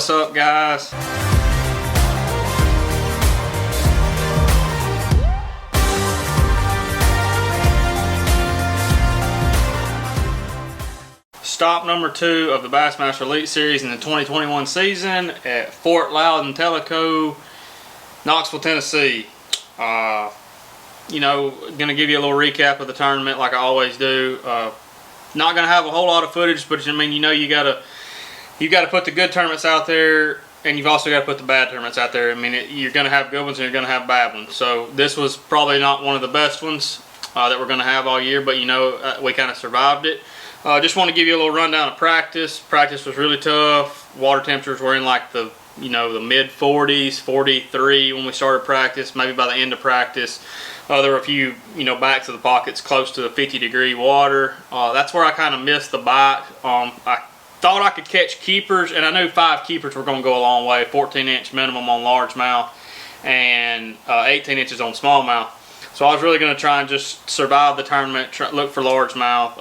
What's up, guys? Stop number 2 of the Bassmaster Elite Series in the 2021 season at Fort Loudon Tellico, Knoxville, Tennessee. You know, gonna give you a little recap of the tournament like I always do. Not gonna have a whole lot of footage, but I mean, you know, you gotta put the good tournaments out there, and you've also got to put the bad tournaments out there. I mean, you're gonna have good ones and you're gonna have bad ones. So this was probably not one of the best ones that we're gonna have all year, but you know, we kind of survived it. Just want to give you a little rundown of practice. Practice was really tough. Water temperatures were in like the mid 40s, 43 when we started practice. Maybe by the end of practice, there were a few backs of the pockets close to the 50-degree water. That's where I kind of missed the bite. I thought I could catch keepers, and I knew 5 keepers were going to go a long way. 14-inch minimum on largemouth and 18 inches on smallmouth. So I was really going to try and just survive the tournament, look for largemouth,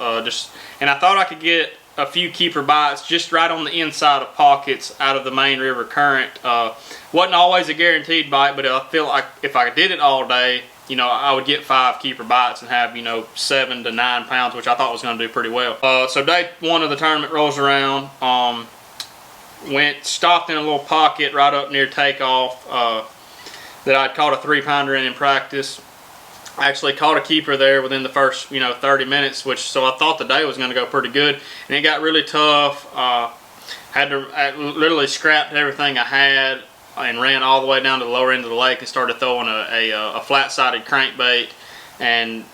and I thought I could get a few keeper bites just right on the inside of pockets out of the main river current. Wasn't always a guaranteed bite, but I feel like if I did it all day, I would get 5 keeper bites and have 7 to 9 pounds, which I thought was going to do pretty well. So day 1 of the tournament rolls around. Stopped in a little pocket right up near takeoff that I'd caught a 3-pounder in practice. I actually caught a keeper there within the first 30 minutes, so I thought the day was going to go pretty good, and it got really tough. I literally scrapped everything I had and ran all the way down to the lower end of the lake and started throwing a flat-sided crankbait, and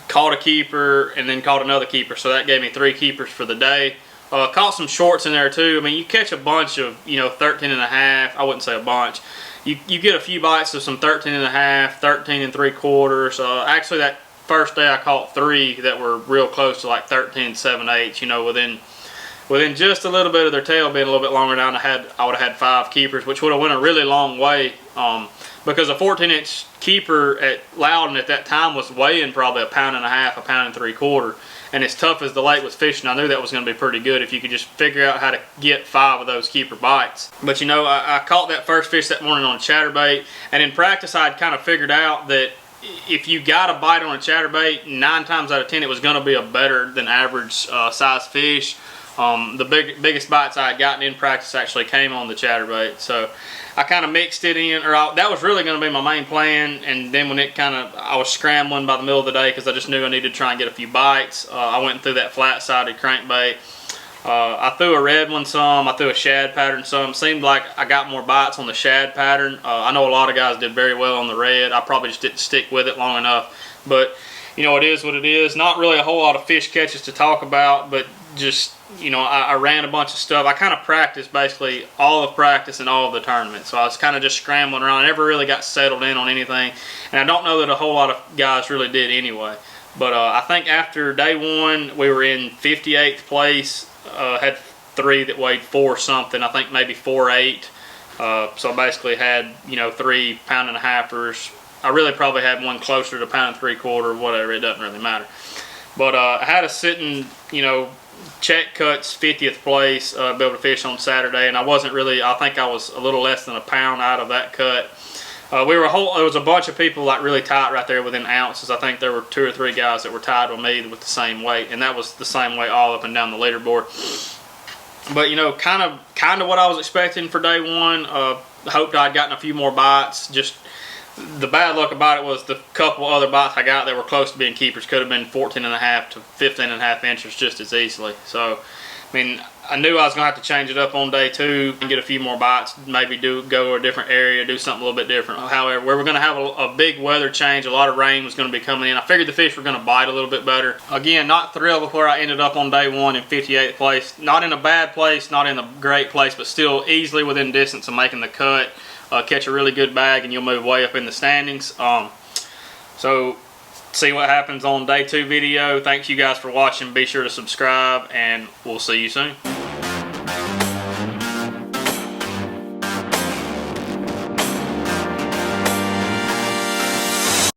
caught a keeper and then caught another keeper. So that gave me 3 keepers for the day. Caught some shorts in there too. I mean, you catch a bunch of 13 and a half. I wouldn't say a bunch. You get a few bites of some 13 and a half, 13 3/4. Actually, that first day I caught 3 that were real close to like 13 7/8. Within just a little bit of their tail being a little bit longer down, I would have had 5 keepers, which would have went a really long way. Because a 14-inch keeper at Loudon at that time was weighing probably 1.5 pounds, 1.5 pounds. And as tough as the lake was fishing, I knew that was going to be pretty good if you could just figure out how to get 5 of those keeper bites. But I caught that first fish that morning on a chatterbait, and in practice I'd kind of figured out that if you got a bite on a chatterbait, 9 times out of 10 it was going to be a better than average size fish. The biggest bites I had gotten in practice actually came on the chatterbait, so I kind of mixed it in, that was really going to be my main plan. And then when I was scrambling by the middle of the day because I just knew I needed to try and get a few bites. I went through that flat-sided crankbait. I threw a red one some, I threw a shad pattern some. Seemed like I got more bites on the shad pattern. I know a lot of guys did very well on the red. I probably just didn't stick with it long enough, but it is what it is. Not really a whole lot of fish catches to talk about, but just I ran a bunch of stuff. I kind of practiced basically all of practice and all of the tournament, so I was kind of just scrambling around. I never really got settled in on anything, and I don't know that a whole lot of guys really did anyway. But I think after day 1 we were in 58th place. Had 3 that weighed 4 something, I think maybe 4.8. So basically had 3 pound-and-a-halfers. I really probably had one closer to 1 3/4, whatever, it doesn't really matter. But I had a sitting check cuts 50th place, be able to fish on Saturday, and I think I was a little less than a pound out of that cut. There was a bunch of people like really tight right there within ounces. I think there were 2 or 3 guys that were tied with me with the same weight, and that was the same weight all up and down the leaderboard. But kind of what I was expecting for day 1. Hoped I'd gotten a few more bites. Just the bad luck about it was the couple other bites I got that were close to being keepers could have been 14 and a half to 15 and a half inches just as easily. So, I mean, I knew I was going to have to change it up on day 2 and get a few more bites, maybe go to a different area, do something a little bit different. However, we were going to have a big weather change. A lot of rain was going to be coming in. I figured the fish were going to bite a little bit better. Again, not thrilled with where I ended up on day 1 in 58th place. Not in a bad place, not in a great place, but still easily within distance of making the cut. Catch a really good bag and you'll move way up in the standings. So see what happens on day 2 video. Thanks you guys for watching. Be sure to subscribe, and we'll see you soon.